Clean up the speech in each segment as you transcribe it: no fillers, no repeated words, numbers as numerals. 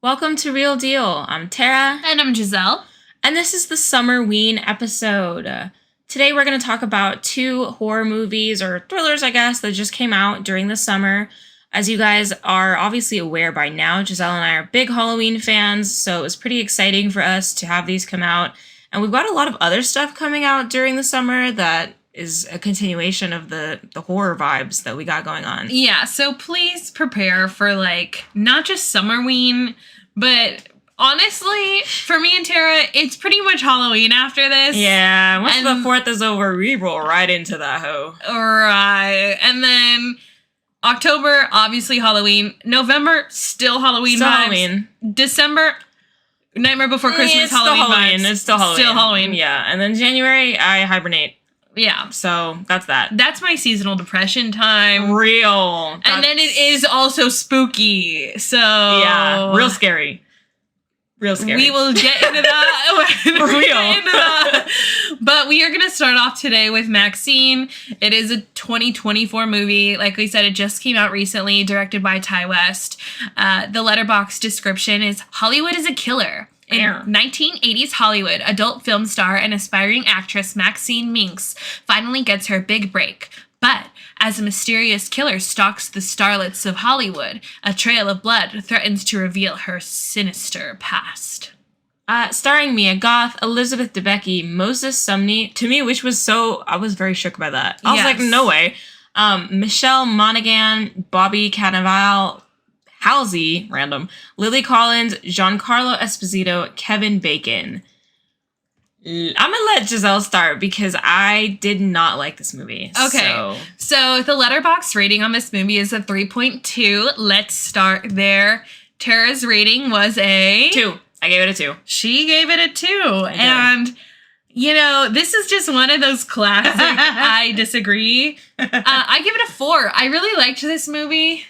Welcome to Real Deal. I'm Tara. And I'm Giselle. And this is the Summerween episode. Today we're going to talk about two horror movies, or thrillers, I guess, that just came out during the summer. As you guys are obviously aware by now, Giselle and I are big Halloween fans, so it was pretty exciting for us to have these come out. And we've got a lot of other stuff coming out during the summer that is a continuation of the horror vibes that we got going on. Yeah, so please prepare for, not just Summerween, but honestly, for me and Tara, it's pretty much Halloween after this. Yeah, once the 4th is over, we roll right into that hoe. Right. And then October, obviously Halloween. November, still Halloween Still vibes. Halloween. December, Nightmare Before Christmas, Halloween vibes. It's still Halloween. Still Halloween. Yeah, and then January, I hibernate. Yeah. So that's that. That's my seasonal depression time. Real. And then it is also spooky. So yeah, real scary. Real scary. We will get into that. Real. But we are going to start off today with MaXXXine. It is a 2024 movie. Like we said, it just came out recently, directed by Ty West. The letterbox description is Hollywood is a killer. In 1980s Hollywood, adult film star and aspiring actress MaXXXine Minx finally gets her big break. But as a mysterious killer stalks the starlets of Hollywood, a trail of blood threatens to reveal her sinister past. Starring Mia Goth, Elizabeth Debicki, Moses Sumney, to me, which was I was very shook by that. I was like, no way. Michelle Monaghan, Bobby Cannavale, Halsey, random, Lily Collins, Giancarlo Esposito, Kevin Bacon. I'm gonna let Giselle start because I did not like this movie. Okay, so the letterbox rating on this movie is a 3.2. Let's start there. Tara's rating was a 2. I gave it a 2. She gave it a 2. And this is just one of those classic I disagree. I give it a 4. I really liked this movie.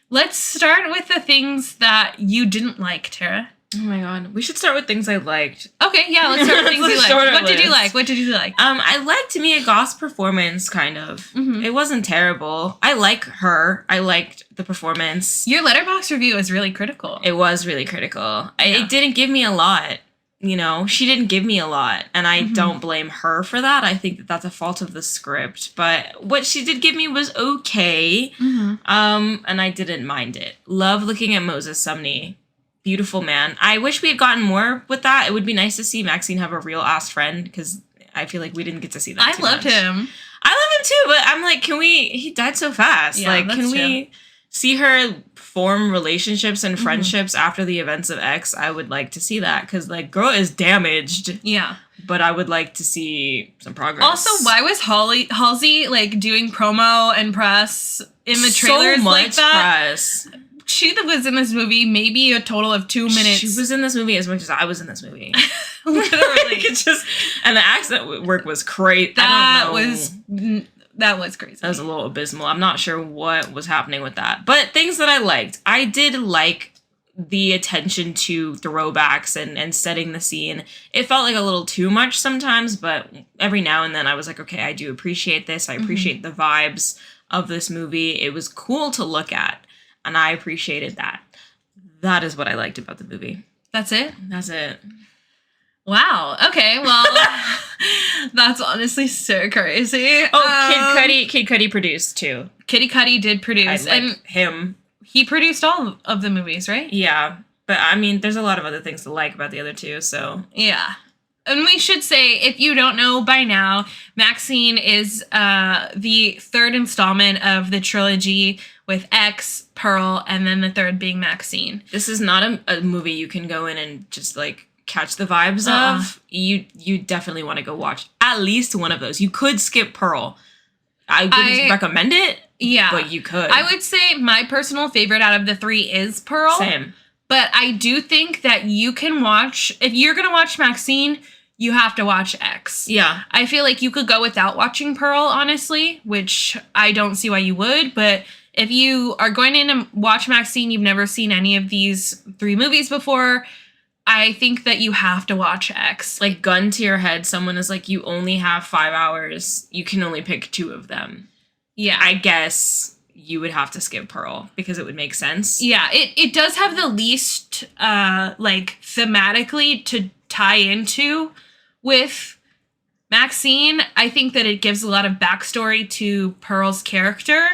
Let's start with the things that you didn't like, Tara. Oh my god. We should start with things I liked. Okay, yeah, let's start with things you liked. What did you like? What did you like? I liked Mia Goth's performance, kind of. Mm-hmm. It wasn't terrible. I like her. I liked the performance. Your letterbox review was really critical. It was really critical. Yeah. It didn't give me a lot. She didn't give me a lot, and I don't blame her for that. I think that that's a fault of the script, but what she did give me was okay, and I didn't mind it. Love looking at Moses Sumney. Beautiful man. I wish we had gotten more with that. It would be nice to see MaXXXine have a real-ass friend, because I feel like we didn't get to see that I loved him. I love him too, but I'm like, he died so fast. Yeah, can we see her form relationships and friendships after the events of X? I would like to see that, because girl is damaged. Yeah. But I would like to see some progress. Also, why was Halsey doing promo and press in the trailers so much like that? Press. She was in this movie maybe a total of 2 minutes. She was in this movie as much as I was in this movie. Literally. And the accent work was great. That was crazy. That was a little abysmal. I'm not sure what was happening with that. But things that I liked. I did like the attention to throwbacks and setting the scene. It felt like a little too much sometimes, but every now and then I was like, okay, I do appreciate this. I appreciate the vibes of this movie. It was cool to look at. And I appreciated that. That is what I liked about the movie. That's it? That's it. Wow. Okay, well, that's honestly so crazy. Oh, Kid Cudi produced, too. Kid Cudi did produce. And him. He produced all of the movies, right? Yeah. But, there's a lot of other things to like about the other two, so. Yeah. And we should say, if you don't know by now, MaXXXine is the third installment of the trilogy with X, Pearl, and then the third being MaXXXine. This is not a movie you can go in and just, catch the vibes of. You definitely want to go watch at least one of those. You could skip Pearl. I wouldn't recommend it. Yeah. But you could. I would say my personal favorite out of the 3 is Pearl. Same. But I do think that you can watch, if you're going to watch MaXXXine, you have to watch X. Yeah. I feel like you could go without watching Pearl, honestly, which I don't see why you would. But if you are going in to watch MaXXXine, you've never seen any of these 3 movies before, I think that you have to watch X. Gun to your head, someone is you only have 5 hours. You can only pick 2 of them. Yeah. I guess you would have to skip Pearl because it would make sense. Yeah, it does have the least, like, thematically to tie into with MaXXXine. I think that it gives a lot of backstory to Pearl's character.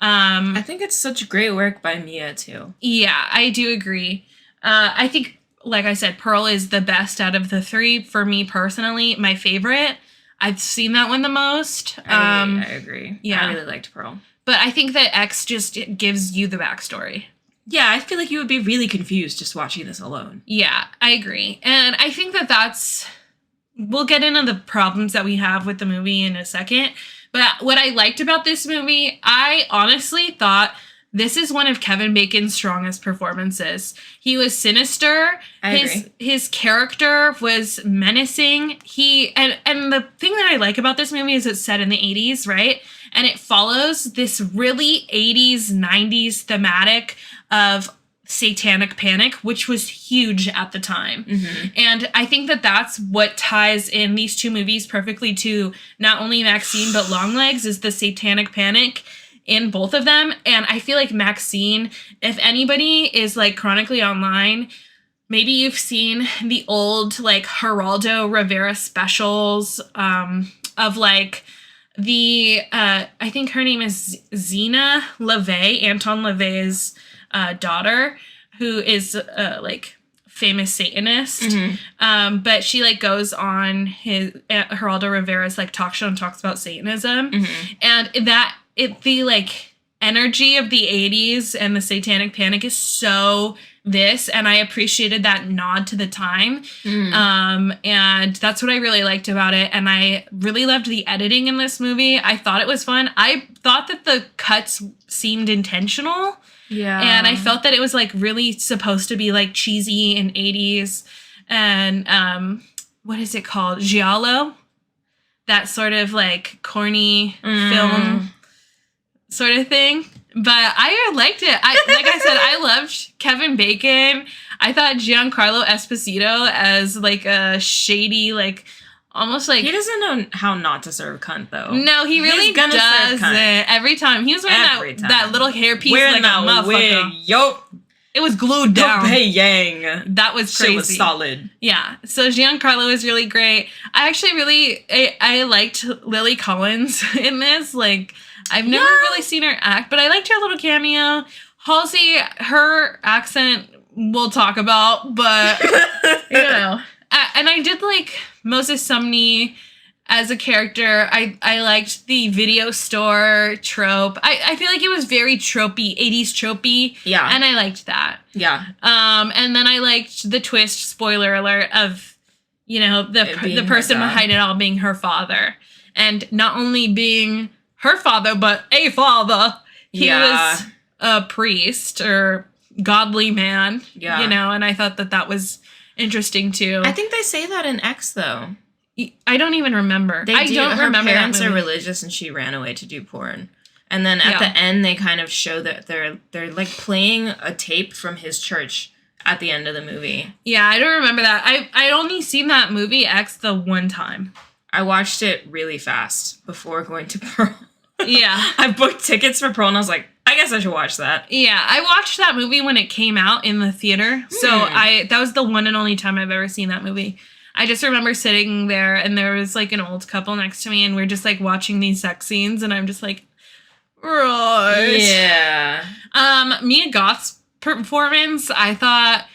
I think it's such great work by Mia, too. Yeah, I do agree. I think, like I said, Pearl is the best out of the three. For me personally, my favorite. I've seen that one the most. I agree. Yeah. I really liked Pearl. But I think that X just gives you the backstory. Yeah, I feel like you would be really confused just watching this alone. Yeah, I agree. And I think that that's... We'll get into the problems that we have with the movie in a second. But what I liked about this movie, I honestly thought this is one of Kevin Bacon's strongest performances. He was sinister. I agree. His character was menacing. And the thing that I like about this movie is it's set in the 80s, right? And it follows this really 80s, 90s thematic of satanic panic, which was huge at the time. Mm-hmm. And I think that that's what ties in these two movies perfectly to not only MaXXXine, but Longlegs, is the satanic panic in both of them. And I feel like MaXXXine, if anybody is like chronically online, maybe you've seen the old like Geraldo Rivera specials of like the, I think her name is Zena LaVey, Anton LaVey's daughter, who is like famous Satanist. Mm-hmm. But she like goes on his Geraldo Rivera's like talk show and talks about Satanism. Mm-hmm. And the like energy of the 80s and the satanic panic is so this, and I appreciated that nod to the time. And that's what I really liked about it. And I really loved the editing in this movie. I thought it was fun. I thought that the cuts seemed intentional. Yeah. And I felt that it was like really supposed to be like cheesy in 80s. And what is it called? Giallo? That sort of like corny film sort of thing. But I liked it. Like I said, I loved Kevin Bacon. I thought Giancarlo Esposito as like a shady, like almost like... He doesn't know how not to serve cunt, though. No, he really does it every time. He was wearing that little hairpiece wearing like a motherfucker. Wig. Yup. It was glued down. Hey, yang. That was crazy. Shit was solid. Yeah. So Giancarlo was really great. I actually I liked Lily Collins in this. Like, I've never really seen her act, but I liked her little cameo. Halsey, her accent we'll talk about, but, you know. And I did like Moses Sumney as a character. I liked the video store trope. I feel like it was very tropey, 80s tropey. Yeah. And I liked that. Yeah. And then I liked the twist, spoiler alert, of, you know, the person behind it all being her father. And not only being her father, but a father. He was a priest or godly man. Yeah. You know, and I thought that was interesting too. I think they say that in X, though. I don't even remember. I don't remember. Her parents are religious, and she ran away to do porn. And then at the end, they kind of show that they're like playing a tape from his church at the end of the movie. Yeah, I don't remember that. I only seen that movie X the one time. I watched it really fast before going to Pearl. Yeah. I booked tickets for Pearl, and I was like, I guess I should watch that. Yeah, I watched that movie when it came out in the theater. So that was the one and only time I've ever seen that movie. I just remember sitting there, and there was like an old couple next to me, and we're just like watching these sex scenes, and I'm just like, right. Yeah. Mia Goth's performance, I thought,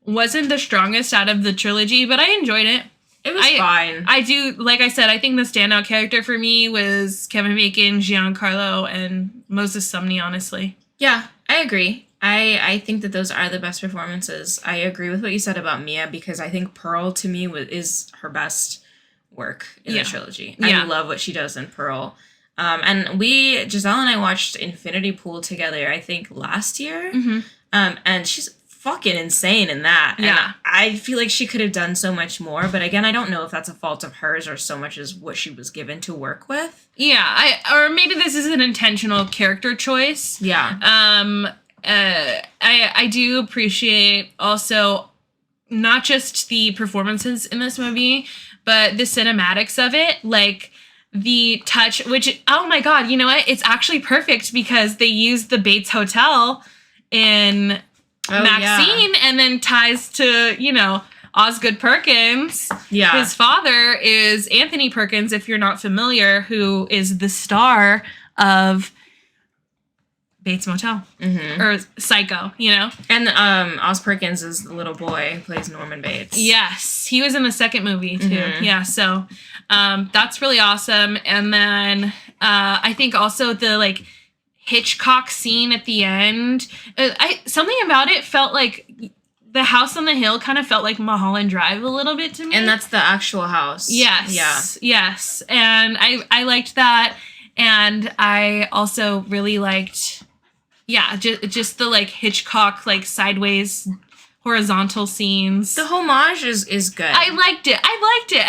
wasn't the strongest out of the trilogy, but I enjoyed it. It was fine. I do, like I said, I think the standout character for me was Kevin Bacon, Giancarlo, and Moses Sumney, honestly. Yeah, I agree. I think that those are the best performances. I agree with what you said about Mia, because I think Pearl, to me, is her best work in the trilogy. I love what she does in Pearl. And Giselle and I watched Infinity Pool together, I think, last year. Mm-hmm. And she's fucking insane in that. Yeah. And I feel like she could have done so much more, but again, I don't know if that's a fault of hers or so much as what she was given to work with. Yeah, or maybe this is an intentional character choice. Yeah. I do appreciate also not just the performances in this movie, but the cinematics of it. Like, the touch, which, oh my God, you know what? It's actually perfect because they use the Bates Hotel in MaXXXine and then ties to, you know, Oz Perkins. Yeah. His father is Anthony Perkins, if you're not familiar, who is the star of Bates Motel or Psycho, you know? And Oz Perkins is the little boy who plays Norman Bates. Yes. He was in the second movie too. Yeah. So that's really awesome. And then I think also the like Hitchcock scene at the end, something about it felt like the house on the hill kind of felt like Mulholland Drive a little bit to me. And that's the actual house. Yes. Yeah. Yes. And I liked that. And I also really liked, just the like Hitchcock, like sideways horizontal scenes. The homage is good. I liked it.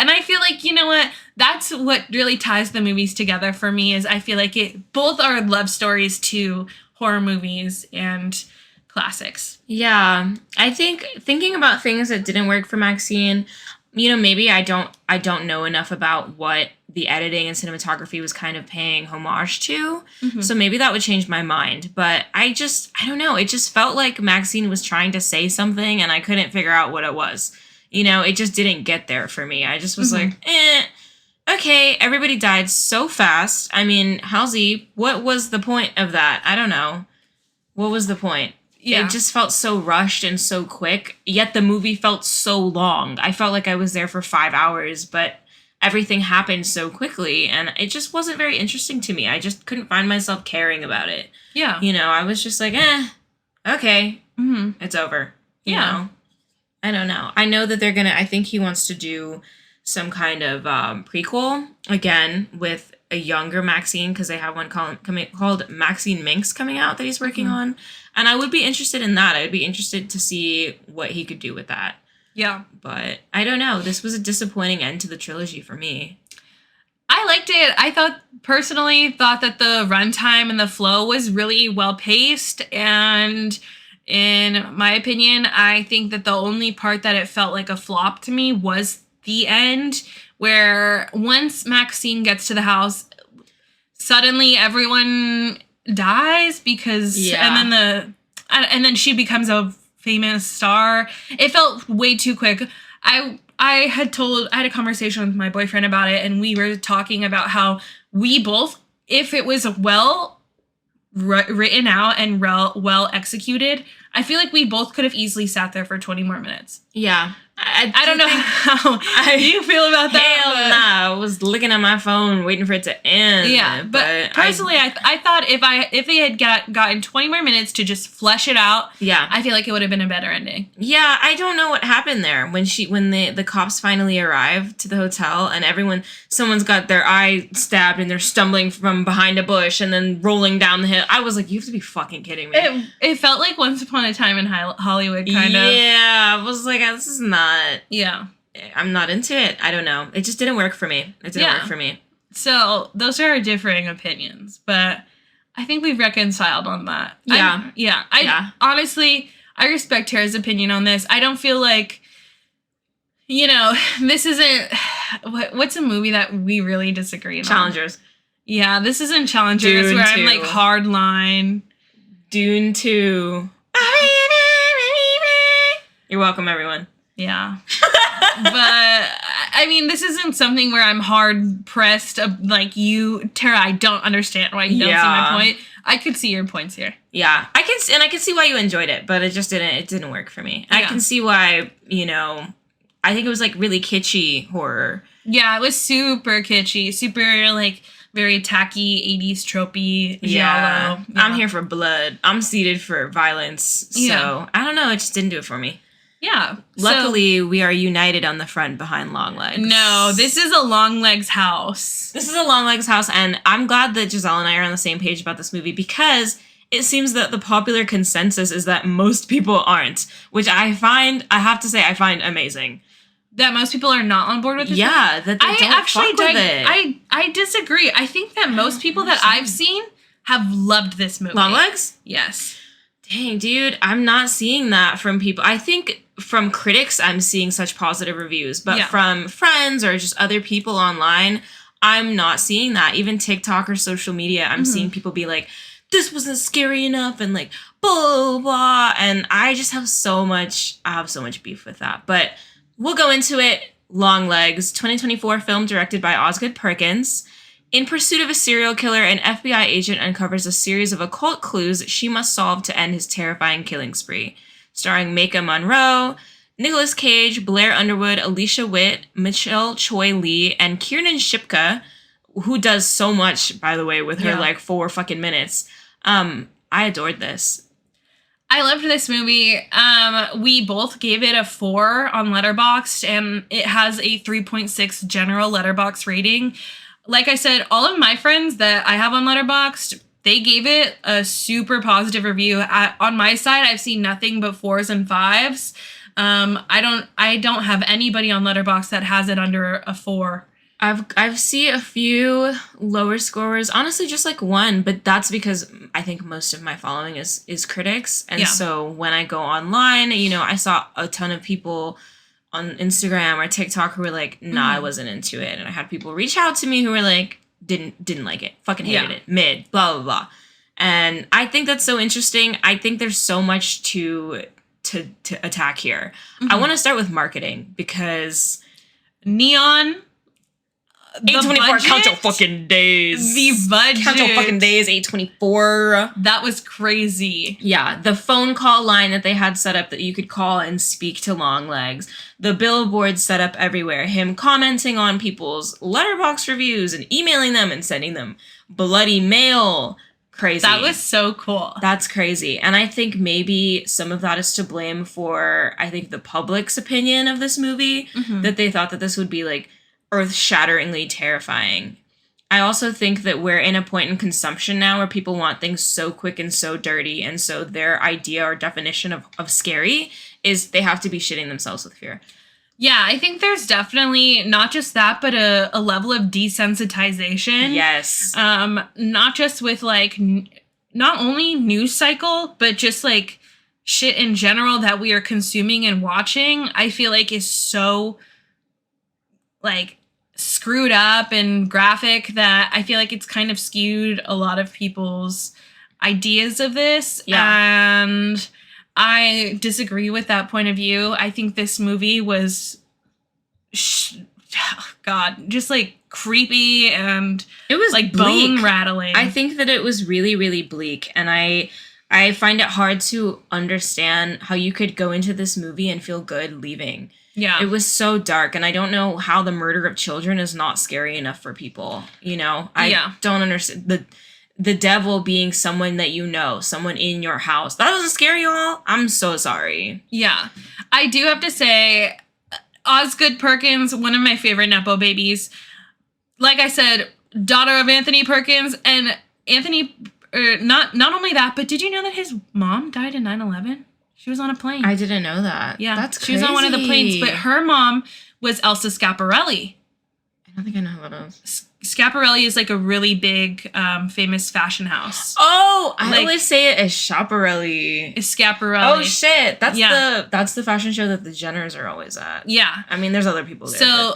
And I feel like, you know what? That's what really ties the movies together for me is I feel like both are love stories to horror movies and classics. Yeah. I think thinking about things that didn't work for MaXXXine, you know, maybe I don't know enough about what the editing and cinematography was kind of paying homage to. So maybe that would change my mind. But I don't know. It just felt like MaXXXine was trying to say something and I couldn't figure out what it was. You know, it just didn't get there for me. I just was like, okay, everybody died so fast. I mean, Halsey, what was the point of that? I don't know. What was the point? Yeah. It just felt so rushed and so quick, yet the movie felt so long. I felt like I was there for 5 hours, but everything happened so quickly, and it just wasn't very interesting to me. I just couldn't find myself caring about it. Yeah. You know, I was just like, okay, it's over. You know? I don't know. I know that I think he wants to do some kind of prequel, again, with a younger MaXXXine, because they have one called MaXXXine Minx coming out that he's working on. And I would be interested in that. I would be interested to see what he could do with that. Yeah. But I don't know. This was a disappointing end to the trilogy for me. I liked it. I personally thought that the runtime and the flow was really well paced. And in my opinion, I think that the only part that it felt like a flop to me was the end, where once MaXXXine gets to the house, suddenly everyone dies because and then she becomes a famous star. It felt way too quick. I had a conversation with my boyfriend about it, and we were talking about how we both, if it was well written out and well executed, I feel like we both could have easily sat there for 20 more minutes. Yeah. I don't know how you feel about that. Hell nah. I was looking at my phone waiting for it to end. Yeah, but personally, I thought if they had gotten 20 more minutes to just flesh it out, I feel like it would have been a better ending. Yeah, I don't know what happened there when the cops finally arrived to the hotel and someone's got their eye stabbed and they're stumbling from behind a bush and then rolling down the hill. I was like, you have to be fucking kidding me. It felt like Once Upon a Time in Hollywood, kind of. Yeah, I was like, this is not. Yeah. I'm not into it. I don't know. It just didn't work for me. It didn't work for me. So those are our differing opinions, but I think we've reconciled on that. Honestly, I respect Tara's opinion on this. I don't feel like, you know, this isn't, what's a movie that we really disagree on? Challengers. Yeah, this isn't Challengers Dune where 2. I'm like hard line. Dune 2. You're welcome, everyone. Yeah. But, I mean, this isn't something where I'm hard pressed like you, Tara, I don't understand why you don't see my point. I could see your points here. Yeah. I can see why you enjoyed it, but it didn't work for me. I can see why, you know, I think it was like really kitschy horror. Yeah, it was super kitschy, super like very tacky 80s tropey giallo. Yeah. I'm here for blood. I'm seated for violence. So I don't know, it just didn't do it for me. Yeah. Luckily, we are united on the front behind Longlegs. No, this is a Longlegs house. This is a Longlegs house, and I'm glad that Giselle and I are on the same page about this movie because it seems that the popular consensus is that most people aren't, which I find amazing. That most people are not on board with this? Yeah, that they don't fuck with it. I disagree. I think that most people that I've seen have loved this movie. Longlegs? Yes. Dang, dude, I'm not seeing that from people. I think from critics, I'm seeing such positive reviews, but from friends or just other people online, I'm not seeing that. Even TikTok or social media, I'm seeing people be like, this wasn't scary enough and like blah, blah, blah. And I just have so much beef with that. But we'll go into it. Longlegs, 2024 film directed by Oz Perkins. In pursuit of a serial killer, an FBI agent uncovers a series of occult clues she must solve to end his terrifying killing spree. Starring Maika Monroe, Nicolas Cage, Blair Underwood, Alicia Witt, Michelle Choi Lee, and Kiernan Shipka, who does so much, by the way, with her like 4 fucking minutes. I adored this. I loved this movie. We both gave it a 4 on Letterboxd, and it has a 3.6 general Letterboxd rating. Like I said, all of my friends that I have on Letterboxd, they gave it a super positive review. On my side, I've seen nothing but 4s and 5s. I don't have anybody on Letterboxd that has it under a 4. I've seen a few lower scorers, honestly just like 1, but that's because I think most of my following is critics. And so when I go online, you know, I saw a ton of people on Instagram or TikTok who were like, nah, I wasn't into it. And I had people reach out to me who were like, didn't like it, fucking hated it, mid, blah, blah, blah. And I think that's so interesting. I think there's so much to attack here. I want to start with marketing because Neon, A24, count your fucking days. The budget. Count your fucking days, A24. That was crazy. Yeah, the phone call line that they had set up that you could call and speak to Longlegs. The billboards set up everywhere. Him commenting on people's Letterboxd reviews and emailing them and sending them bloody mail. Crazy. That was so cool. That's crazy. And I think maybe some of that is to blame for, I think, the public's opinion of this movie. That they thought that this would be like earth-shatteringly terrifying. I also think that we're in a point in consumption now where people want things so quick and so dirty, and so their idea or definition of scary is they have to be shitting themselves with fear. Yeah, I think there's definitely not just that, but a level of desensitization. Yes. Not just with like, not only news cycle, but just like shit in general that we are consuming and watching, I feel like is so like screwed up and graphic that I feel like it's kind of skewed a lot of people's ideas of this. Yeah. And I disagree with that point of view. I think this movie was, just like creepy and it was like bleak. bone rattling. I think that it was really, really bleak. And I find it hard to understand how you could go into this movie and feel good leaving. Yeah. It was so dark, and I don't know how the murder of children is not scary enough for people, you know? I don't understand. The devil being someone that you know, someone in your house. That wasn't scary, y'all. I'm so sorry. Yeah. I do have to say, Oz Perkins, one of my favorite Nepo babies. Like I said, daughter of Anthony Perkins, and Anthony, not only that, but did you know that his mom died in 9/11? She was on a plane. I didn't know that. Yeah. That's crazy. She was on one of the planes, but her mom was Elsa Schiaparelli. I don't think I know who that is. Schiaparelli is like a really big, famous fashion house. Oh, I always say it as Schiaparelli. It's Schiaparelli. Oh shit, that's the fashion show that the Jenners are always at. Yeah. I mean, there's other people there. So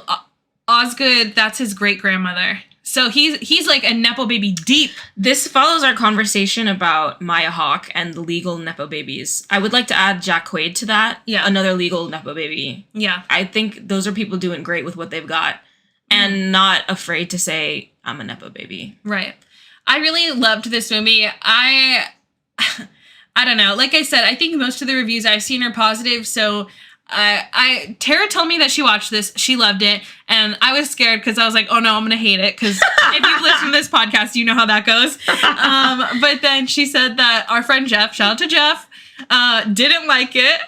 Osgood, that's his great grandmother. So he's like a Nepo baby deep. This follows our conversation about Maya Hawke and the legal Nepo babies. I would like to add Jack Quaid to that. Yeah. Another legal Nepo baby. Yeah. I think those are people doing great with what they've got and not afraid to say, I'm a Nepo baby. Right. I really loved this movie. I don't know. Like I said, I think most of the reviews I've seen are positive. So Tara told me that she watched this. She loved it. And I was scared because I was like, oh no, I'm going to hate it. Because if you've listened to this podcast, you know how that goes. But then she said that our friend Jeff, shout out to Jeff, didn't like it.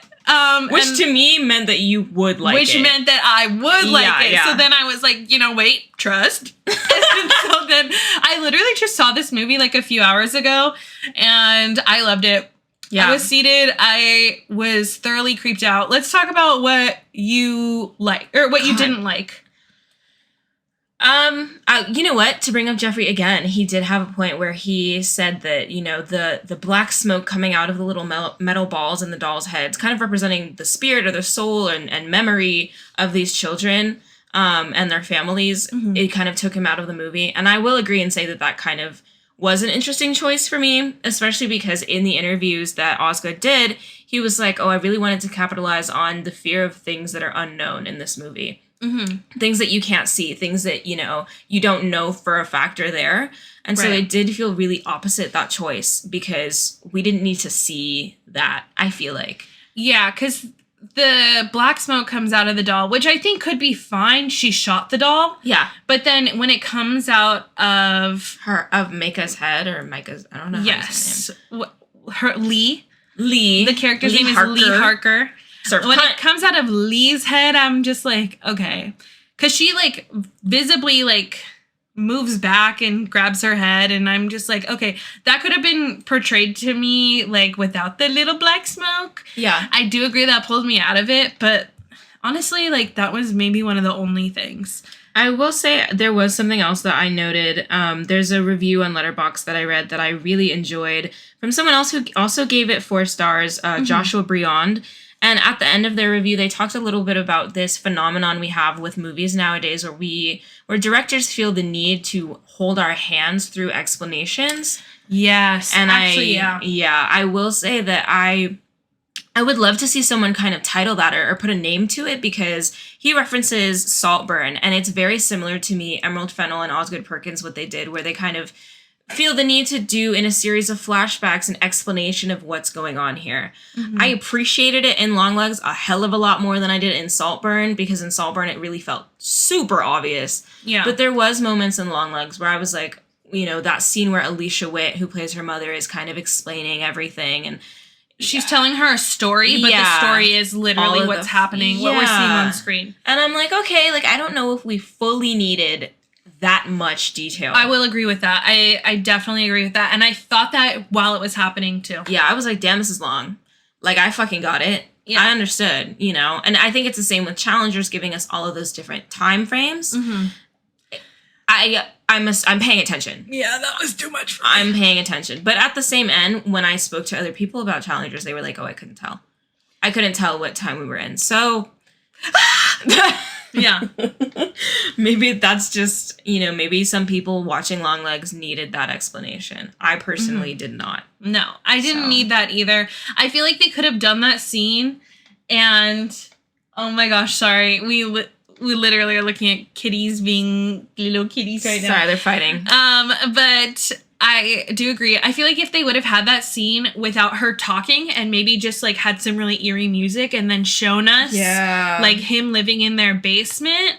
Which to me meant that you would like it. Which meant that I would like it. Yeah. So then I was like, wait, trust. And so then I literally just saw this movie like a few hours ago. And I loved it. Yeah. I was seated. I was thoroughly creeped out. Let's talk about what you like or what you didn't like. You know what? To bring up Jeffrey again, he did have a point where he said that, the black smoke coming out of the little metal balls in the dolls' heads, kind of representing the spirit or the soul and memory of these children. and their families, it kind of took him out of the movie. And I will agree and say that kind of was an interesting choice for me, especially because in the interviews that Osgood did, he was like, oh, I really wanted to capitalize on the fear of things that are unknown in this movie. Things that you can't see, things that, you don't know for a fact are there. And so it did feel really opposite that choice because we didn't need to see that, I feel like. Yeah, because the black smoke comes out of the doll, which I think could be fine. She shot the doll. Yeah. But then when it comes out of... Micah's head or Micah's... I don't know how to say her name. Lee. The character's name is Lee Harker. When it comes out of Lee's head, I'm just like, okay. Because she, visibly, moves back and grabs her head, and I'm just like, okay, that could have been portrayed to me, without the little black smoke. Yeah. I do agree that pulled me out of it, but honestly, that was maybe one of the only things. I will say there was something else that I noted. There's a review on Letterboxd that I read that I really enjoyed from someone else who also gave it 4 stars, Joshua Briand. And at the end of their review, they talked a little bit about this phenomenon we have with movies nowadays where directors feel the need to hold our hands through explanations. Yes. And actually, I will say that I would love to see someone kind of title that or put a name to it because he references Saltburn, and it's very similar to me, Emerald Fennell and Osgood Perkins, what they did, where they kind of feel the need to do in a series of flashbacks an explanation of what's going on here. I appreciated it in Longlegs a hell of a lot more than I did in Saltburn, because in Saltburn it really felt super obvious. Yeah. But there was moments in Longlegs where I was like, that scene where Alicia Witt, who plays her mother, is kind of explaining everything, and she's telling her a story, but the story is literally what's happening, what we're seeing on screen. And I'm like, okay, I don't know if we fully needed that much detail. I will agree with that. I definitely agree with that. And I thought that while it was happening too. Yeah, I was like, damn, this is long. I fucking got it. Yeah. I understood, And I think it's the same with Challengers giving us all of those different time frames. I'm paying attention. Yeah, that was too much for me. I'm paying attention. But at the same end, when I spoke to other people about Challengers, they were like, oh, I couldn't tell. I couldn't tell what time we were in. So... Yeah. Maybe that's just, maybe some people watching Longlegs needed that explanation. I personally did not. No, I didn't need that either. I feel like they could have done that scene and, oh my gosh, sorry. We literally are looking at kitties being little kitties right now. Sorry, they're fighting. But I do agree. I feel like if they would have had that scene without her talking and maybe just had some really eerie music and then shown us him living in their basement.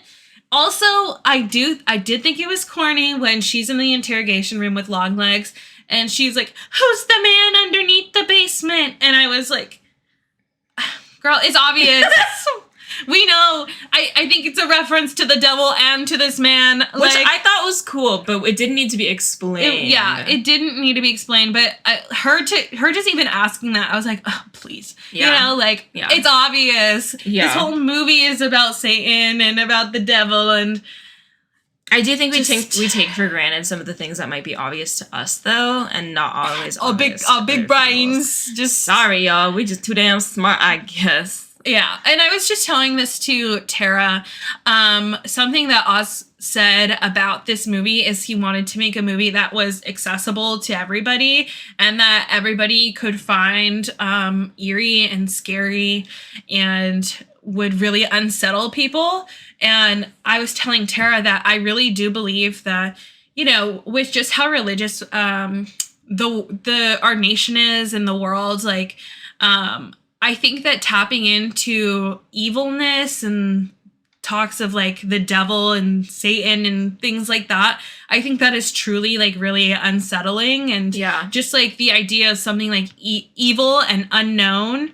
Also, I did think it was corny when she's in the interrogation room with Longlegs and she's like, who's the man underneath the basement? And I was like, girl, it's obvious. We know. I think it's a reference to the devil and to this man. Which I thought was cool, but it didn't need to be explained. It didn't need to be explained. But her just even asking that, I was like, oh, please. Yeah. It's obvious. Yeah. This whole movie is about Satan and about the devil. And I do think we take for granted some of the things that might be obvious to us, though, and not always obvious. Big brains. Just sorry, y'all. We just too damn smart, I guess. Yeah, and I was just telling this to Tara. Something that Oz said about this movie is he wanted to make a movie that was accessible to everybody and that everybody could find eerie and scary and would really unsettle people. And I was telling Tara that I really do believe that, with just how religious our nation is and the world, I think that tapping into evilness and talks of the devil and Satan and things like that, I think that is truly really unsettling. And just the idea of something evil and unknown,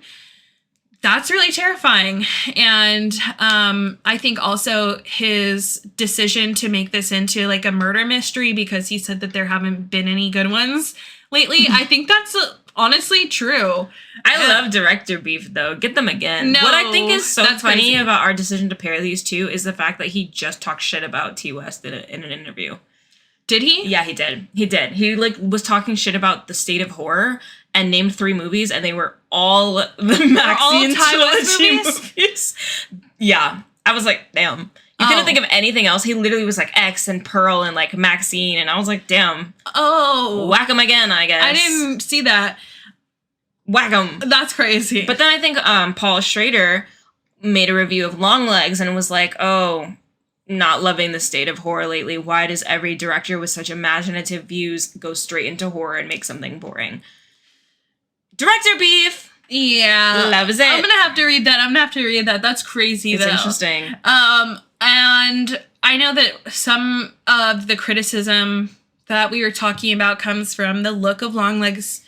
that's really terrifying. And I think also his decision to make this into a murder mystery because he said that there haven't been any good ones lately, I think that's honestly true. I love director beef, though. Get them again. No, what I think is so funny crazy about our decision to pair these two is the fact that he just talked shit about T. West in an interview. Did he? Yeah, he did. He was talking shit about the state of horror and named 3 movies, and they were all the MaXXXine trilogy movies. Yeah. I was like, damn. You couldn't think of anything else. He literally was like X and Pearl and like MaXXXine, and I was like, damn. Oh. Whack 'em again, I guess. I didn't see that. Whack 'em. That's crazy. But then I think Paul Schrader made a review of Longlegs and was like, oh, not loving the state of horror lately. Why does every director with such imaginative views go straight into horror and make something boring? Director beef! Yeah. Loves it. I'm gonna have to read that. That's crazy, It's though. interesting. And I know that some of the criticism that we were talking about comes from the look of Longlegs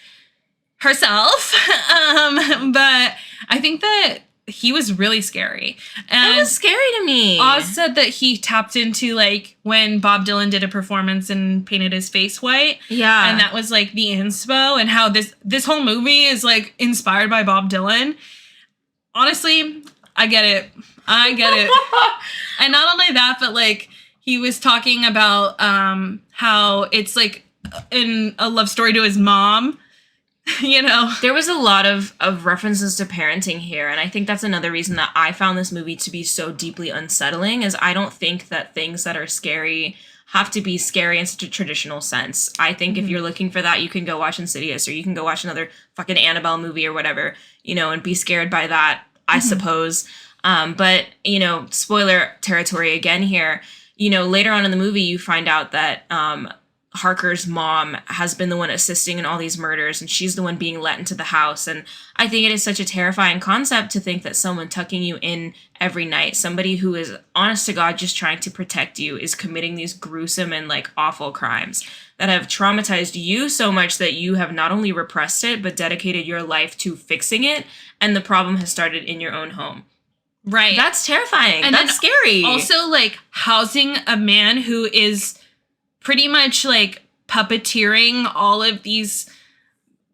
herself. But I think that he was really scary. And It was scary to me. Oz said that he tapped into, like, when Bob Dylan did a performance and painted his face white. Yeah. And that was, like, the inspo, and how this whole movie is, like, inspired by Bob Dylan. Honestly, I get it. And not only that, but, like, he was talking about how it's, like, in a love story to his mom. You know, there was a lot of references to parenting here, and I think that's another reason that I found this movie to be so deeply unsettling, is I don't think that things that are scary have to be scary in such a traditional sense. I think if you're looking for that, you can go watch Insidious, or you can go watch another fucking Annabelle movie or whatever, you know, and be scared by that, I suppose. But, you know, spoiler territory again here, you know, later on in the movie, you find out that Harker's mom has been the one assisting in all these murders, and she's the one being let into the house. And I think it is such a terrifying concept to think that someone tucking you in every night, somebody who is honest to God just trying to protect you, is committing these gruesome and like awful crimes that have traumatized you so much that you have not only repressed it, but dedicated your life to fixing it. And the problem has started in your own home. right. That's terrifying. And That's then scary. Also, like, housing a man who is pretty much, like, puppeteering all of these,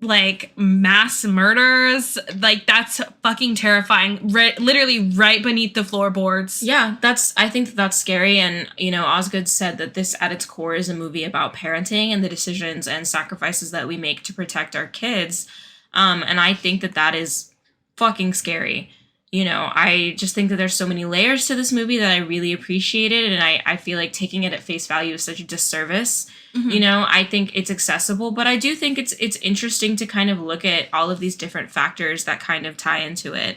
like, mass murders. Like, that's fucking terrifying. Literally right beneath the floorboards. Yeah, I think that's scary. And, you know, Osgood said that this at its core is a movie about parenting and the decisions and sacrifices that we make to protect our kids. And I think that is fucking scary. You know, I just think that there's so many layers to this movie that I really appreciated, and I feel like taking it at face value is such a disservice. Mm-hmm. You know, I think it's accessible, but I do think it's interesting to kind of look at all of these different factors that kind of tie into it.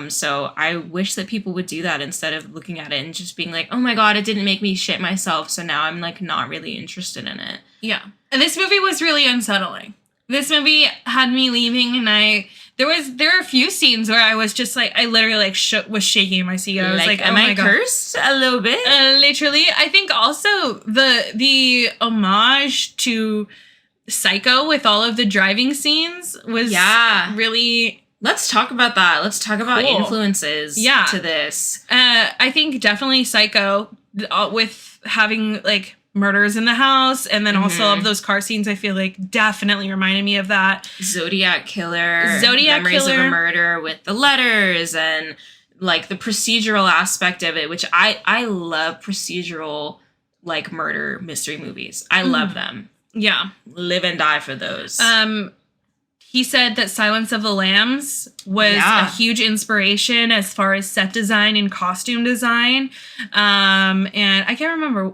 So I wish that people would do that instead of looking at it and just being like, oh my God, it didn't make me shit myself, so now I'm like not really interested in it. Yeah. And this movie was really unsettling. This movie had me leaving, and there are a few scenes where I was just like, I literally like was shaking in my seat. I was like, am I cursed a little bit? Literally. I think also the homage to Psycho with all of the driving scenes was really. Let's talk about that. Let's talk about cool. influences to this. I think definitely Psycho with having like murders in the house, and then also of those car scenes, I feel like definitely reminded me of that. Zodiac Killer, Memories of a Murder with the letters and like the procedural aspect of it, which I love procedural like murder mystery movies. I love them. Yeah. Live and die for those. He said that Silence of the Lambs was a huge inspiration as far as set design and costume design. And I can't remember.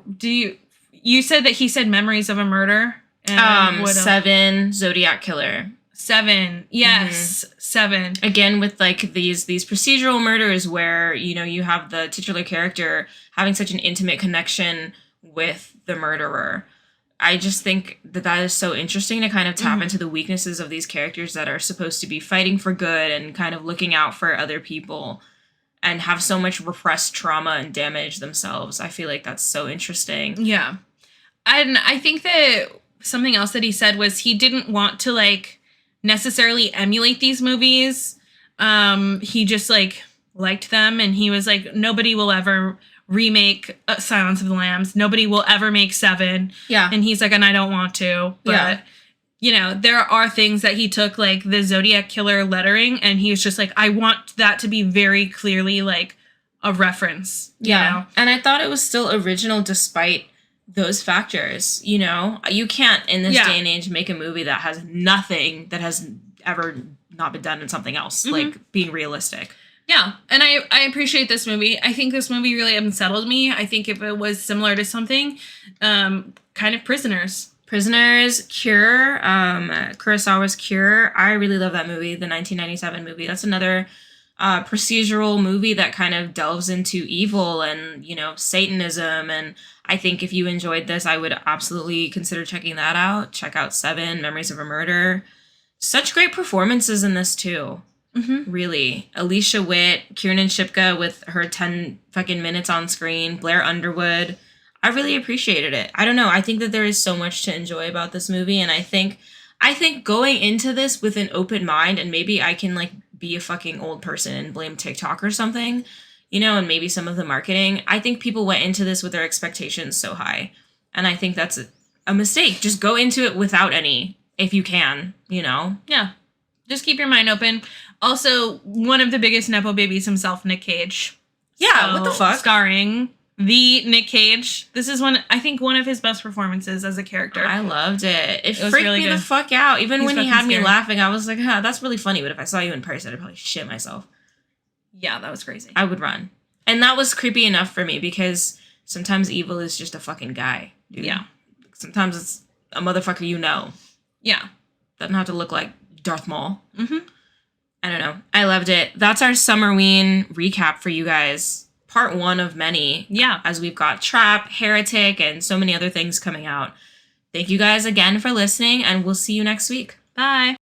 You said that he said Memories of a Murder? And Seven, Zodiac Killer. 7. Yes, 7. Again, with like these procedural murders where, you know, you have the titular character having such an intimate connection with the murderer. I just think that is so interesting to kind of tap into the weaknesses of these characters that are supposed to be fighting for good and kind of looking out for other people and have so much repressed trauma and damage themselves. I feel like that's so interesting. Yeah. And I think that something else that he said was he didn't want to like necessarily emulate these movies. He just like liked them, and he was like, nobody will ever remake Silence of the Lambs. Nobody will ever make 7. Yeah. And he's like, and I don't want to. But, you know, there are things that he took, like the Zodiac Killer lettering, and he was just like, I want that to be very clearly like a reference. You know? And I thought it was still original despite those factors. You know, you can't in this day and age make a movie that has nothing that has ever not been done in something else, like being realistic. Yeah, and I appreciate this movie. I think this movie really unsettled me. I think if it was similar to something, kind of Prisoners. Prisoners, Cure, Kurosawa's Cure. I really love that movie, the 1997 movie. That's another procedural movie that kind of delves into evil and, Satanism. And I think if you enjoyed this, I would absolutely consider checking that out. Check out Seven, Memories of a Murder. Such great performances in this, too. Mm-hmm. Really. Alicia Witt, Kiernan Shipka with her 10 fucking minutes on screen, Blair Underwood. I really appreciated it. I don't know. I think that there is so much to enjoy about this movie. And I think going into this with an open mind, and maybe I can be a fucking old person and blame TikTok or something, and maybe some of the marketing. I think people went into this with their expectations so high. And I think that's a mistake. Just go into it without any, if you can, Yeah. Just keep your mind open. Also, one of the biggest Nepo babies himself, Nick Cage. Yeah, what the fuck? Starring the Nick Cage. This is one of his best performances as a character. I loved it. It was freaked really me good. the fuck out. Even when he had me scary. laughing, I was like, that's really funny. But if I saw you in person, I'd probably shit myself. Yeah, that was crazy. I would run. And that was creepy enough for me because sometimes evil is just a fucking guy, dude. Yeah. Sometimes it's a motherfucker Yeah. Doesn't have to look like Darth Maul. Mm-hmm. I don't know. I loved it. That's our Summerween recap for you guys. Part 1 of many. Yeah. As we've got Trap, Heretic, and so many other things coming out. Thank you guys again for listening, and we'll see you next week. Bye.